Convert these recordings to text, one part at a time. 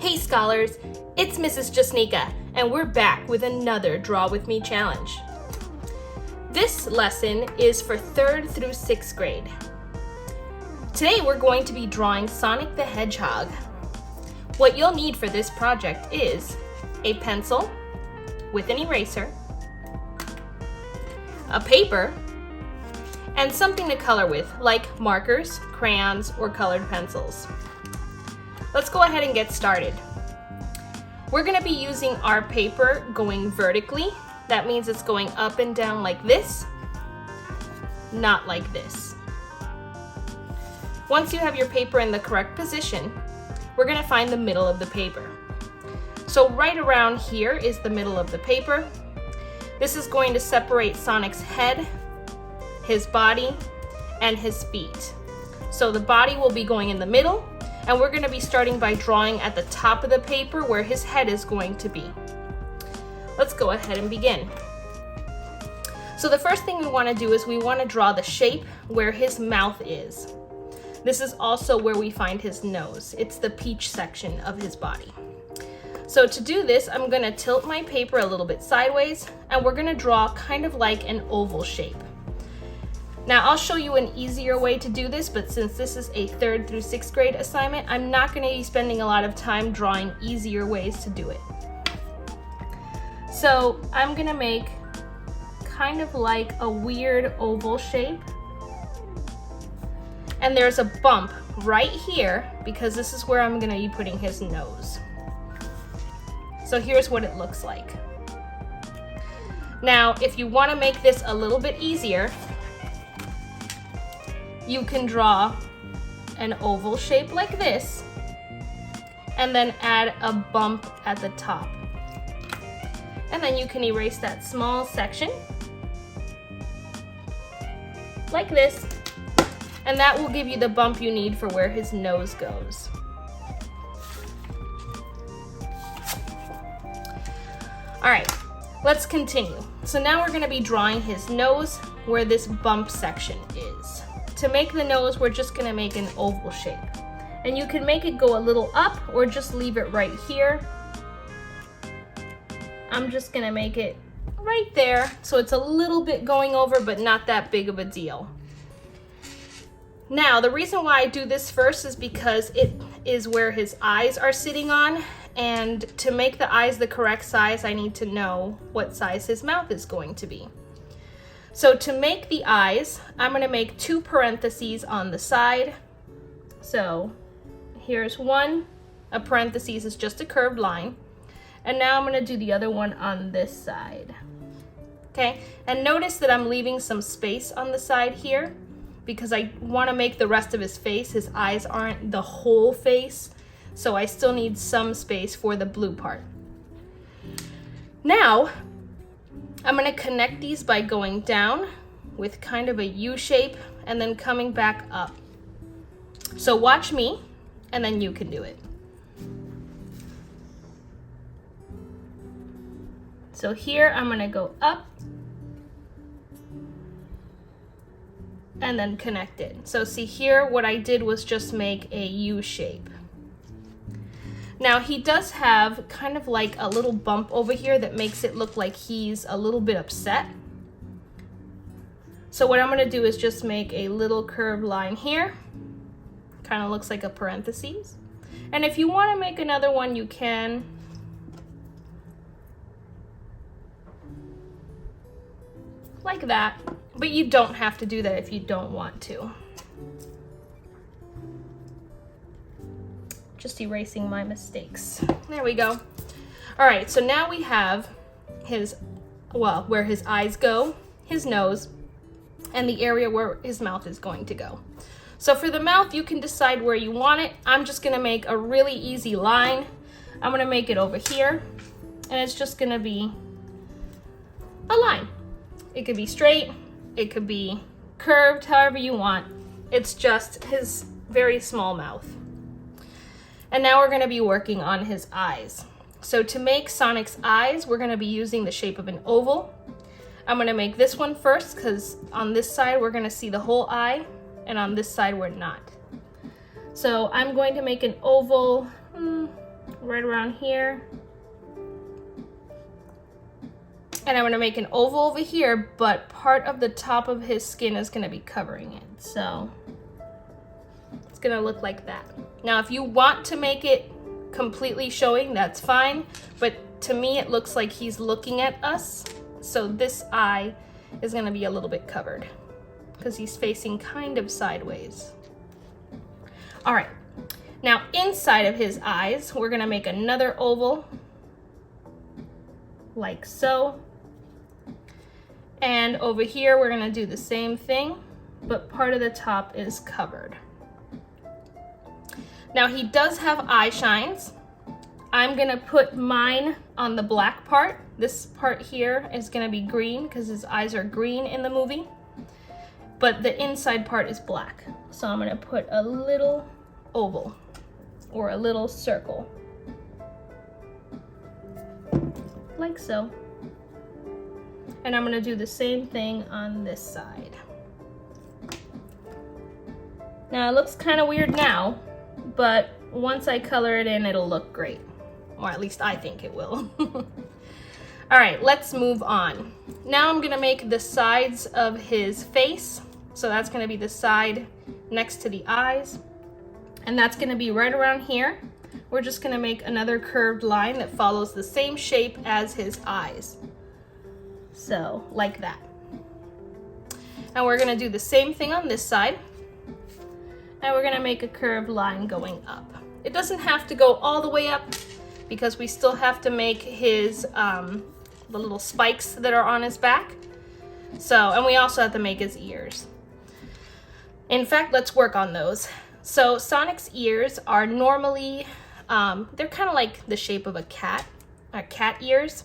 Hey scholars, it's Mrs. Jasnica, and we're back with another Draw With Me challenge. This lesson is for 3rd through 6th grade. Today we're going to be drawing Sonic the Hedgehog. What you'll need for this project is a pencil with an eraser, a paper, and something to color with, like markers, crayons, or colored pencils. Let's go ahead and get started. We're going to be using our paper going vertically. That means it's going up and down like this, not like this. Once you have your paper in the correct position, we're going to find the middle of the paper. So right around here is the middle of the paper. This is going to separate Sonic's head, his body, and his feet. So the body will be going in the middle, and we're going to be starting by drawing at the top of the paper where his head is going to be. Let's go ahead and begin. So the first thing we want to do is we want to draw the shape where his mouth is. This is also where we find his nose. It's the peach section of his body. So to do this, I'm going to tilt my paper a little bit sideways, and we're going to draw kind of like an oval shape. Now I'll show you an easier way to do this, but since this is a 3rd through 6th grade assignment, I'm not going to be spending a lot of time drawing easier ways to do it. So I'm going to make kind of like a weird oval shape. And there's a bump right here because this is where I'm going to be putting his nose. So here's what it looks like. Now, if you want to make this a little bit easier, you can draw an oval shape like this and then add a bump at the top. And then you can erase that small section like this, and that will give you the bump you need for where his nose goes. All right, let's continue. So now we're going to be drawing his nose where this bump section is. To make the nose, we're just going to make an oval shape. And you can make it go a little up or just leave it right here. I'm just going to make it right there so it's a little bit going over, but not that big of a deal. Now, the reason why I do this first is because it is where his eyes are sitting on, and to make the eyes the correct size, I need to know what size his mouth is going to be. So to make the eyes, I'm going to make 2 parentheses on the side. So here's one, a parentheses is just a curved line. And now I'm going to do the other one on this side. Okay, and notice that I'm leaving some space on the side here because I want to make the rest of his face. His eyes aren't the whole face, so I still need some space for the blue part. Now, I'm going to connect these by going down with kind of a U shape and then coming back up. So watch me, and then you can do it. So here I'm going to go up and then connect it. So see here, what I did was just make a U shape. Now he does have kind of like a little bump over here that makes it look like he's a little bit upset. So what I'm going to do is just make a little curved line here. Kind of looks like a parentheses. And if you want to make another one, you can. Like that. But you don't have to do that if you don't want to. Just erasing my mistakes. There we go. All right, so now we have his, well, where his eyes go, his nose, and the area where his mouth is going to go. So for the mouth, you can decide where you want it. I'm just gonna make a really easy line. I'm gonna make it over here, and it's just gonna be a line. It could be straight, it could be curved, however you want. It's just his very small mouth. And now we're going to be working on his eyes. So to make Sonic's eyes, we're going to be using the shape of an oval. I'm going to make this one first because on this side we're going to see the whole eye, and on this side we're not. So I'm going to make an oval right around here. And I'm gonna make an oval over here, but part of the top of his skin is gonna be covering it. So it's gonna look like that. Now, if you want to make it completely showing, that's fine. But to me, it looks like he's looking at us. So this eye is gonna be a little bit covered because he's facing kind of sideways. All right, now inside of his eyes, we're gonna make another oval like so. And over here, we're gonna do the same thing, but part of the top is covered. Now he does have eye shines. I'm gonna put mine on the black part. This part here is gonna be green because his eyes are green in the movie, but the inside part is black. So I'm gonna put a little oval or a little circle, like so. And I'm gonna do the same thing on this side. Now it looks kind of weird now, but once I color it in, it'll look great. Or at least I think it will. All right, let's move on. Now I'm gonna make the sides of his face. So that's gonna be the side next to the eyes. And that's gonna be right around here. We're just gonna make another curved line that follows the same shape as his eyes. So, like that. And we're gonna do the same thing on this side. And we're gonna make a curved line going up. It doesn't have to go all the way up because we still have to make his, the little spikes that are on his back. So, and we also have to make his ears. In fact, let's work on those. So Sonic's ears are normally, they're kind of like the shape of a cat ears.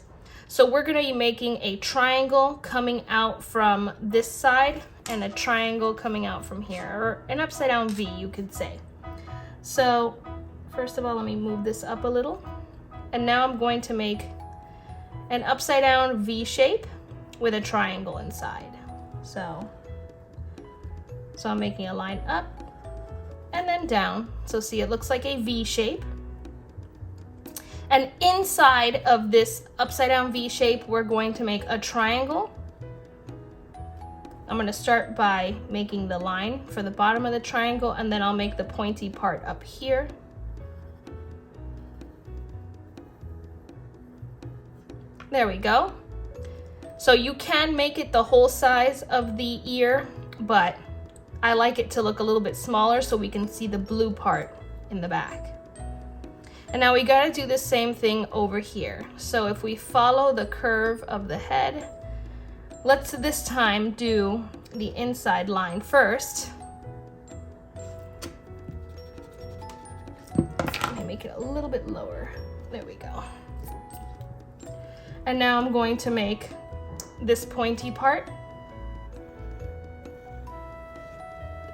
So we're gonna be making a triangle coming out from this side and a triangle coming out from here, or an upside down V, you could say. So first of all, let me move this up a little. And now I'm going to make an upside down V shape with a triangle inside. So I'm making a line up and then down. So see, it looks like a V shape. And inside of this upside down V shape, we're going to make a triangle. I'm gonna start by making the line for the bottom of the triangle, and then I'll make the pointy part up here. There we go. So you can make it the whole size of the ear, but I like it to look a little bit smaller so we can see the blue part in the back. And now we gotta do the same thing over here. So if we follow the curve of the head, let's this time do the inside line first. Let me make it a little bit lower. There we go. And now I'm going to make this pointy part,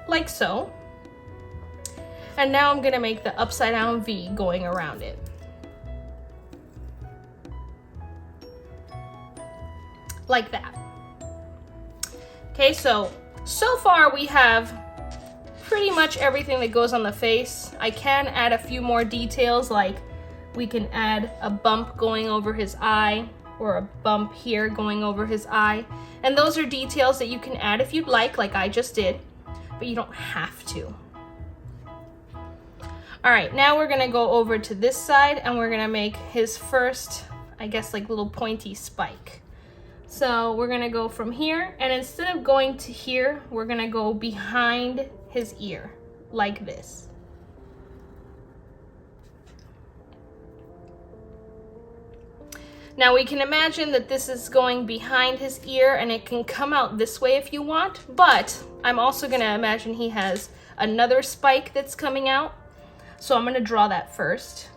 like so. And now I'm gonna make the upside down V going around it. Like that. Okay, so far we have pretty much everything that goes on the face. I can add a few more details, like we can add a bump going over his eye, or a bump here going over his eye. And those are details that you can add if you'd like I just did, but you don't have to. All right, now we're gonna go over to this side and we're gonna make his first, I guess, like little pointy spike. So we're gonna go from here, and instead of going to here, we're gonna go behind his ear, like this. Now we can imagine that this is going behind his ear, and it can come out this way if you want, but I'm also gonna imagine he has another spike that's coming out. So I'm gonna draw that first,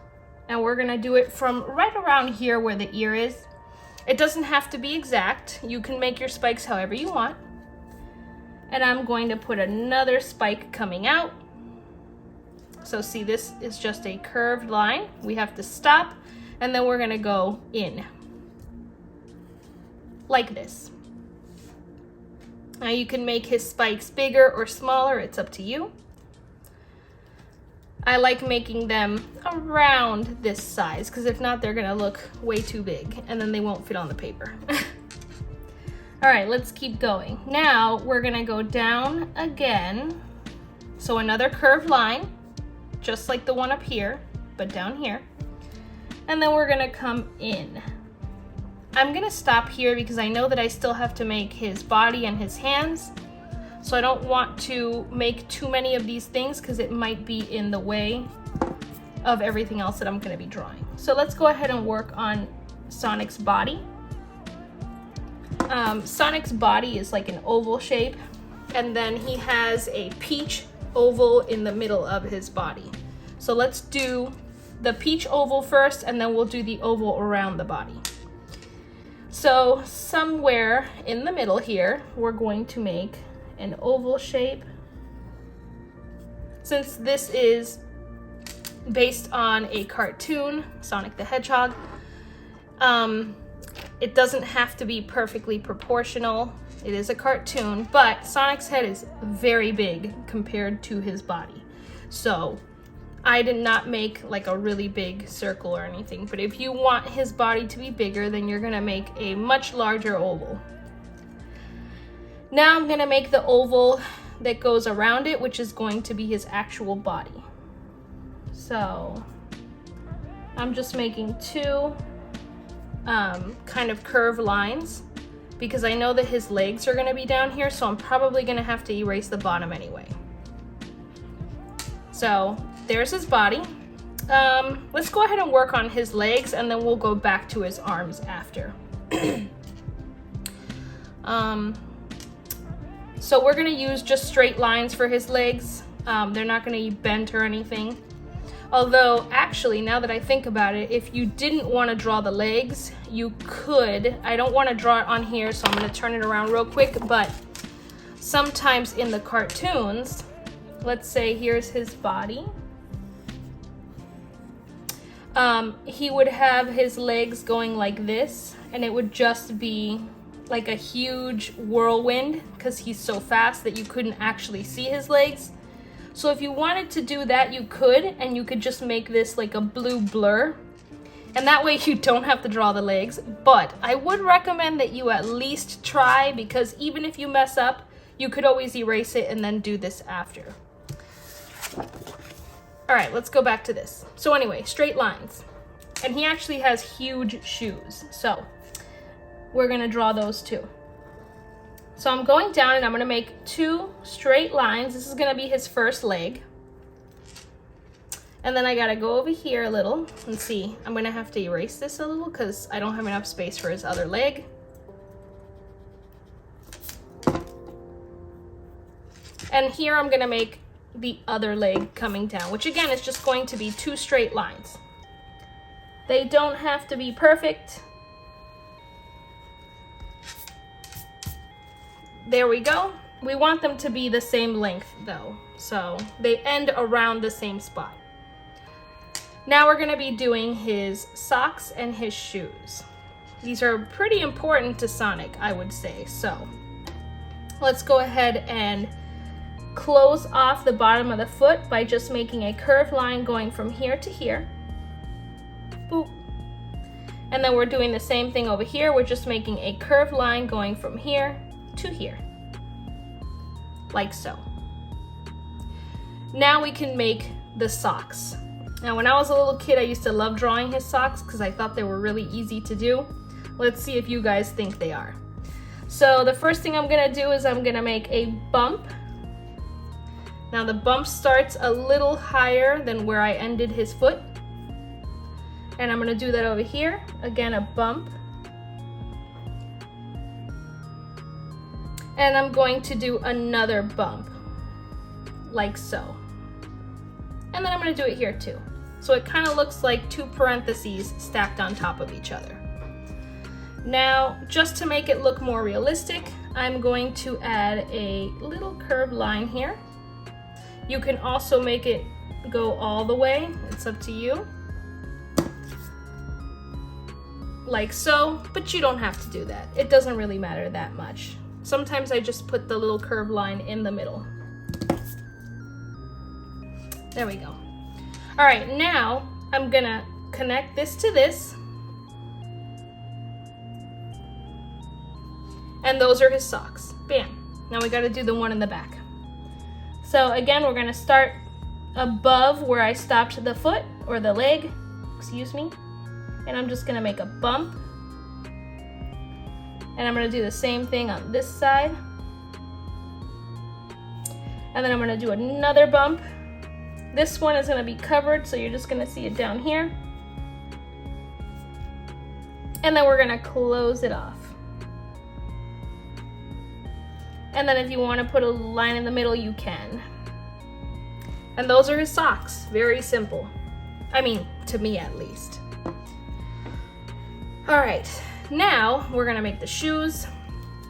and we're gonna do it from right around here where the ear is. It doesn't have to be exact. You can make your spikes however you want. And I'm going to put another spike coming out. So see, this is just a curved line. We have to stop, and then we're gonna go in, like this. Now you can make his spikes bigger or smaller, it's up to you. I like making them around this size, because if not, they're gonna look way too big and then they won't fit on the paper. All right, let's keep going. Now we're gonna go down again. So another curved line, just like the one up here, but down here. And then we're gonna come in. I'm gonna stop here because I know that I still have to make his body and his hands. So I don't want to make too many of these things because it might be in the way of everything else that I'm gonna be drawing. So let's go ahead and work on Sonic's body. Sonic's body is like an oval shape, and then he has a peach oval in the middle of his body. So let's do the peach oval first, and then we'll do the oval around the body. So somewhere in the middle here, we're going to make an oval shape. Since this is based on a cartoon, Sonic the Hedgehog, it doesn't have to be perfectly proportional. It is a cartoon, but Sonic's head is very big compared to his body. So I did not make like a really big circle or anything, but if you want his body to be bigger, then you're gonna make a much larger oval. Now I'm gonna make the oval that goes around it, which is going to be his actual body. So I'm just making two kind of curved lines because I know that his legs are gonna be down here, so I'm probably gonna have to erase the bottom anyway. So there's his body. Let's go ahead and work on his legs, and then we'll go back to his arms after. So we're gonna use just straight lines for his legs. They're not gonna be bent or anything. Although, actually, now that I think about it, if you didn't want to draw the legs, you could. I don't want to draw it on here, so I'm going to turn it around real quick, but sometimes in the cartoons, let's say here's his body. He would have his legs going like this, and it would just be like a huge whirlwind because he's so fast that you couldn't actually see his legs. So if you wanted to do that, you could, and you could just make this like a blue blur. And that way you don't have to draw the legs. But I would recommend that you at least try, because even if you mess up, you could always erase it and then do this after. All right, let's go back to this. So anyway, straight lines. And he actually has huge shoes. So we're gonna draw those too. So I'm going down and I'm gonna make two straight lines. This is gonna be his first leg. And then I gotta go over here a little and see. I'm gonna have to erase this a little because I don't have enough space for his other leg. And here I'm gonna make the other leg coming down, which again is just going to be two straight lines. They don't have to be perfect. There we go. We want them to be the same length though, so they end around the same spot. Now we're gonna be doing his socks and his shoes. These are pretty important to Sonic, I would say. So let's go ahead and close off the bottom of the foot by just making a curved line going from here to here. Boop. And then we're doing the same thing over here. We're just making a curved line going from here to here, like so. Now we can make the socks. Now when I was a little kid, I used to love drawing his socks because I thought they were really easy to do. Let's see if you guys think they are. So the first thing I'm gonna do is I'm gonna make a bump. Now the bump starts a little higher than where I ended his foot. And I'm gonna do that over here. Again, a bump. And I'm going to do another bump, like so. And then I'm gonna do it here too. So it kind of looks like two parentheses stacked on top of each other. Now, just to make it look more realistic, I'm going to add a little curved line here. You can also make it go all the way, it's up to you. Like so, but you don't have to do that. It doesn't really matter that much. Sometimes I just put the little curved line in the middle. There we go. All right, now I'm gonna connect this to this. And those are his socks. Bam. Now we gotta do the one in the back. So again, we're gonna start above where I stopped the foot, or the leg, excuse me. And I'm just gonna make a bump. And I'm gonna do the same thing on this side. And then I'm gonna do another bump. This one is gonna be covered, so you're just gonna see it down here. And then we're gonna close it off. And then if you wanna put a line in the middle, you can. And those are his socks, very simple. I mean, to me at least. All right, now we're gonna make the shoes.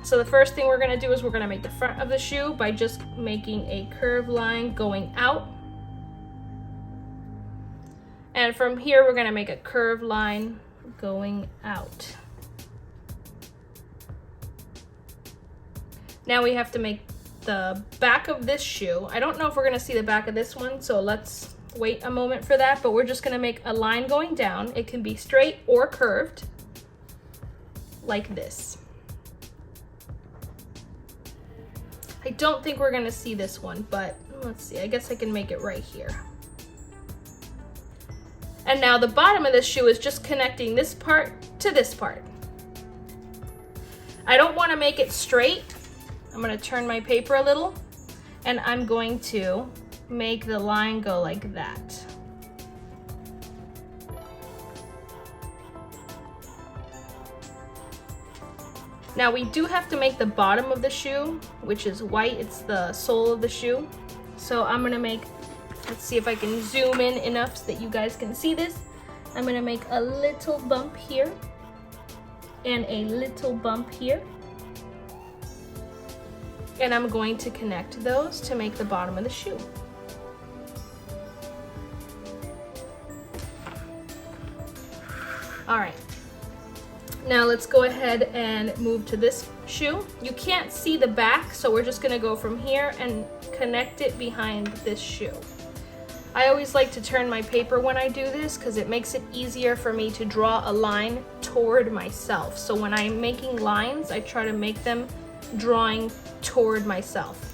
So the first thing we're gonna do is we're gonna make the front of the shoe by just making a curved line going out. And from here, we're gonna make a curved line going out. Now we have to make the back of this shoe. I don't know if we're gonna see the back of this one, so let's wait a moment for that, but we're just gonna make a line going down. It can be straight or curved, like this. I don't think we're gonna see this one, but let's see, I guess I can make it right here. And now the bottom of this shoe is just connecting this part to this part. I don't wanna make it straight. I'm gonna turn my paper a little, and I'm going to make the line go like that. Now we do have to make the bottom of the shoe, which is white. It's the sole of the shoe. So I'm gonna make, let's see if I can zoom in enough so that you guys can see this. I'm gonna make a little bump here and a little bump here. And I'm going to connect those to make the bottom of the shoe. All right. Now let's go ahead and move to this shoe. You can't see the back, so we're just gonna go from here and connect it behind this shoe. I always like to turn my paper when I do this because it makes it easier for me to draw a line toward myself. So when I'm making lines, I try to make them drawing toward myself.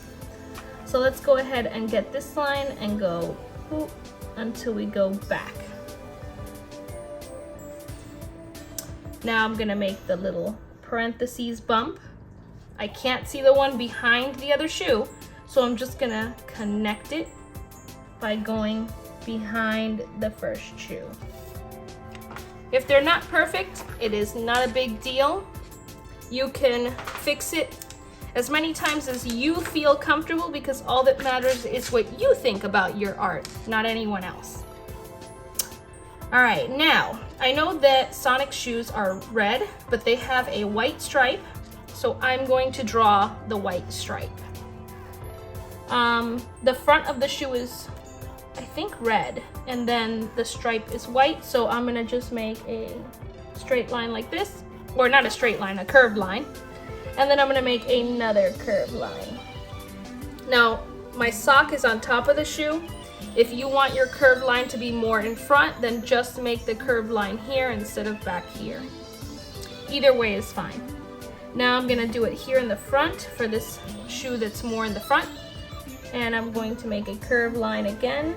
So let's go ahead and get this line and go whoop, until we go back. Now I'm gonna make the little parentheses bump. I can't see the one behind the other shoe, so I'm just gonna connect it by going behind the first shoe. If they're not perfect, it is not a big deal. You can fix it as many times as you feel comfortable, because all that matters is what you think about your art, not anyone else. All right, now, I know that Sonic shoes are red, but they have a white stripe, so I'm going to draw the white stripe. The front of the shoe is, I think, red, and then the stripe is white, so I'm gonna just make a straight line like this, or not a straight line, a curved line, and then I'm gonna make another curved line. Now, my sock is on top of the shoe. If you want your curved line to be more in front, then just make the curved line here instead of back here. Either way is fine. Now I'm gonna do it here in the front for this shoe that's more in the front. And I'm going to make a curved line again.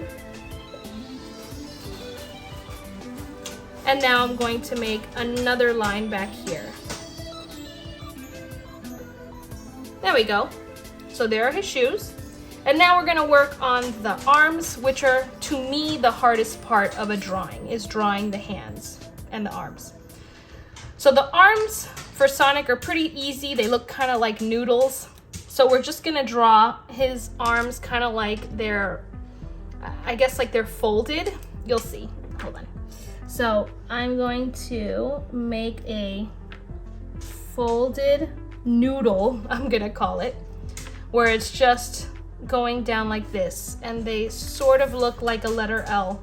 And now I'm going to make another line back here. There we go. So there are his shoes. And now we're gonna work on the arms, which are, to me, the hardest part of a drawing, is drawing the hands and the arms. So the arms for Sonic are pretty easy. They look kind of like noodles. So we're just gonna draw his arms kind of like they're, I guess like they're folded. You'll see, hold on. So I'm going to make a folded noodle, I'm gonna call it, where it's just going down like this, and they sort of look like a letter L.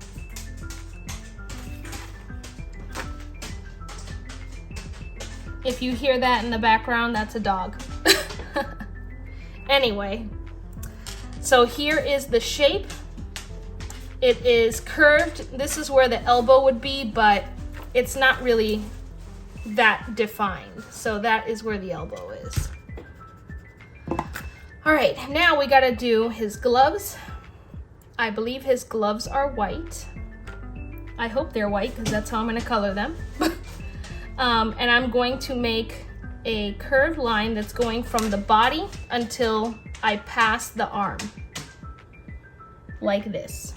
If you hear that in the background, that's a dog. Anyway, so here is the shape. It is curved. This is where the elbow would be, but it's not really that defined. So that is where the elbow is. All right, now we gotta do his gloves. I believe his gloves are white. I hope they're white because that's how I'm gonna color them. And I'm going to make a curved line that's going from the body until I pass the arm, like this.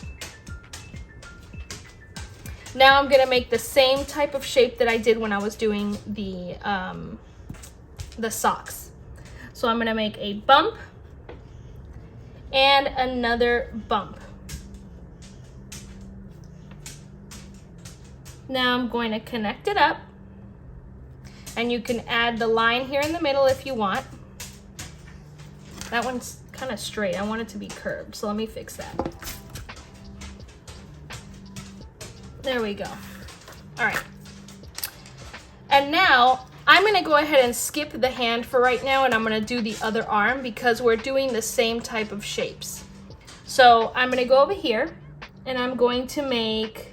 Now I'm gonna make the same type of shape that I did when I was doing the socks. So I'm gonna make a bump and another bump. Now I'm going to connect it up, and you can add the line here in the middle if you want. That one's kind of straight. I want it to be curved, so let me fix that. There we go. All right. And now I'm gonna go ahead and skip the hand for right now, and I'm gonna do the other arm because we're doing the same type of shapes. So I'm gonna go over here and I'm going to make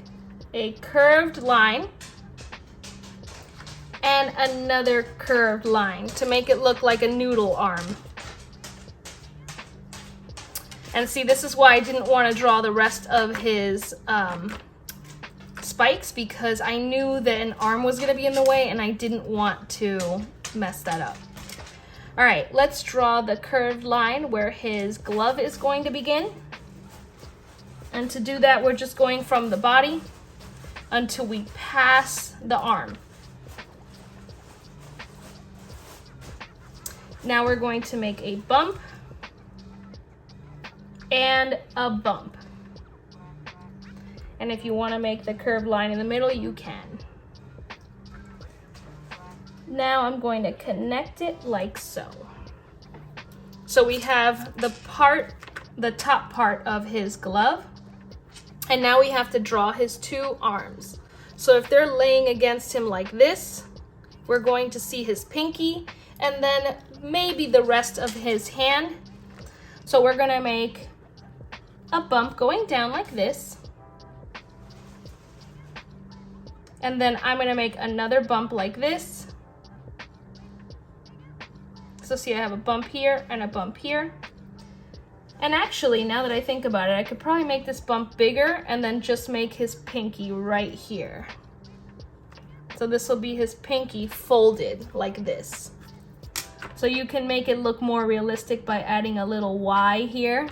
a curved line and another curved line to make it look like a noodle arm. And see, this is why I didn't want to draw the rest of his spikes, because I knew that an arm was going to be in the way and I didn't want to mess that up. All right, let's draw the curved line where his glove is going to begin. And to do that, we're just going from the body until we pass the arm. Now we're going to make a bump and a bump. And if you want to make the curved line in the middle, you can. Now I'm going to connect it like so. So we have the top part of his glove, and now we have to draw his two arms. So if they're laying against him like this, we're going to see his pinky and then maybe the rest of his hand. So we're gonna make a bump going down like this. And then I'm gonna make another bump like this. So see, I have a bump here and a bump here. And actually, now that I think about it, I could probably make this bump bigger and then just make his pinky right here. So this will be his pinky folded like this. So you can make it look more realistic by adding a little Y here.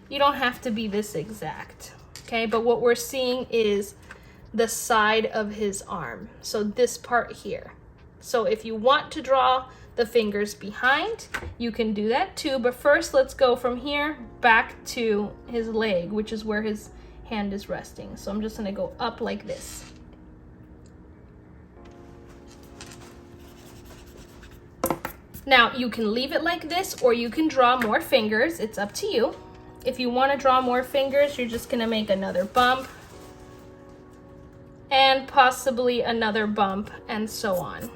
You don't have to be this exact, okay? But what we're seeing is the side of his arm. So this part here. So if you want to draw the fingers behind, you can do that too. But first, let's go from here back to his leg, which is where his hand is resting. So I'm just gonna go up like this. Now you can leave it like this, or you can draw more fingers. It's up to you. If you want to draw more fingers, you're just gonna make another bump and possibly another bump and so on.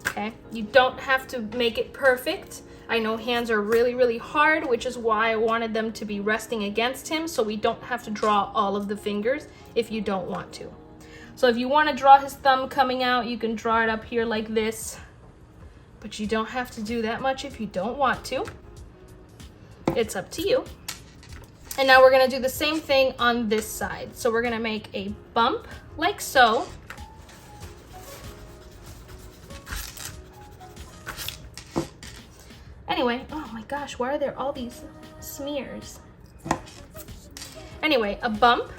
Okay, you don't have to make it perfect. I know hands are really, really hard, which is why I wanted them to be resting against him, so we don't have to draw all of the fingers if you don't want to. So if you want to draw his thumb coming out, you can draw it up here like this, but you don't have to do that much if you don't want to. It's up to you. And now we're gonna do the same thing on this side. So we're gonna make a bump like so. Anyway, oh my gosh, why are there all these smears? Anyway, a bump,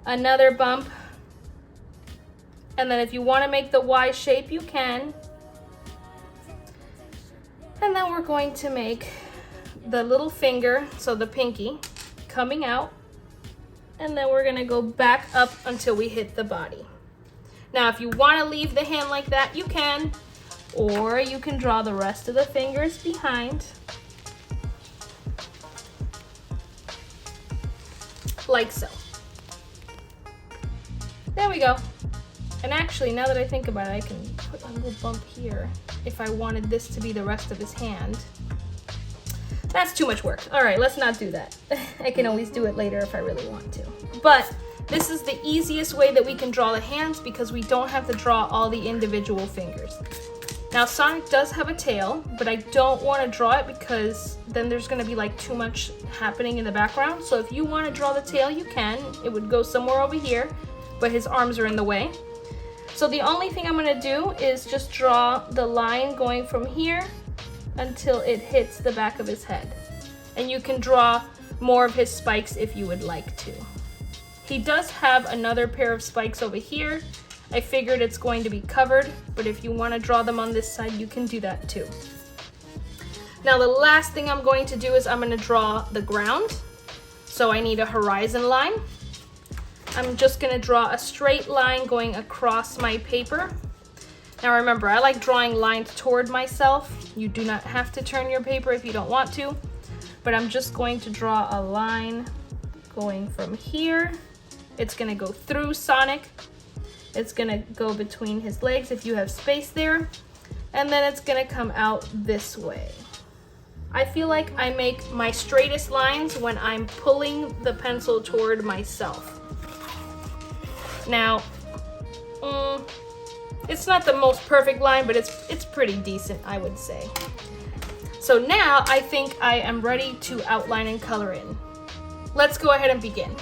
another bump, and then if you want to make the Y shape, you can. And then we're going to make the little finger, so the pinky, coming out, and then we're gonna go back up until we hit the body. Now, if you want to leave the hand like that, you can. Or you can draw the rest of the fingers behind, like so. There we go. And actually, now that I think about it, I can put a little bump here if I wanted this to be the rest of his hand. That's too much work. All right, let's not do that. I can always do it later if I really want to. But this is the easiest way that we can draw the hands because we don't have to draw all the individual fingers. Now Sonic does have a tail, but I don't want to draw it because then there's going to be like too much happening in the background. So if you want to draw the tail, you can. It would go somewhere over here, but his arms are in the way. So the only thing I'm going to do is just draw the line going from here until it hits the back of his head. And you can draw more of his spikes if you would like to. He does have another pair of spikes over here. I figured it's going to be covered, but if you want to draw them on this side, you can do that too. Now the last thing I'm going to do is I'm going to draw the ground. So I need a horizon line. I'm just going to draw a straight line going across my paper. Now remember, I like drawing lines toward myself. You do not have to turn your paper if you don't want to, but I'm just going to draw a line going from here. It's going to go through Sonic. It's gonna go between his legs if you have space there, and then it's gonna come out this way. I feel like I make my straightest lines when I'm pulling the pencil toward myself. Now, it's not the most perfect line, but it's pretty decent, I would say. So now I think I am ready to outline and color in. Let's go ahead and begin.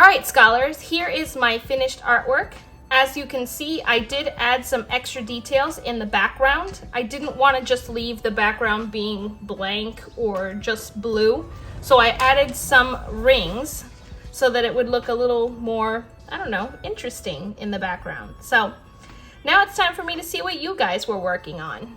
right, scholars, here is my finished artwork. As you can see, I did add some extra details in the background. I didn't want to just leave the background being blank or just blue. So I added some rings so that it would look a little more, I don't know, interesting in the background. So now it's time for me to see what you guys were working on.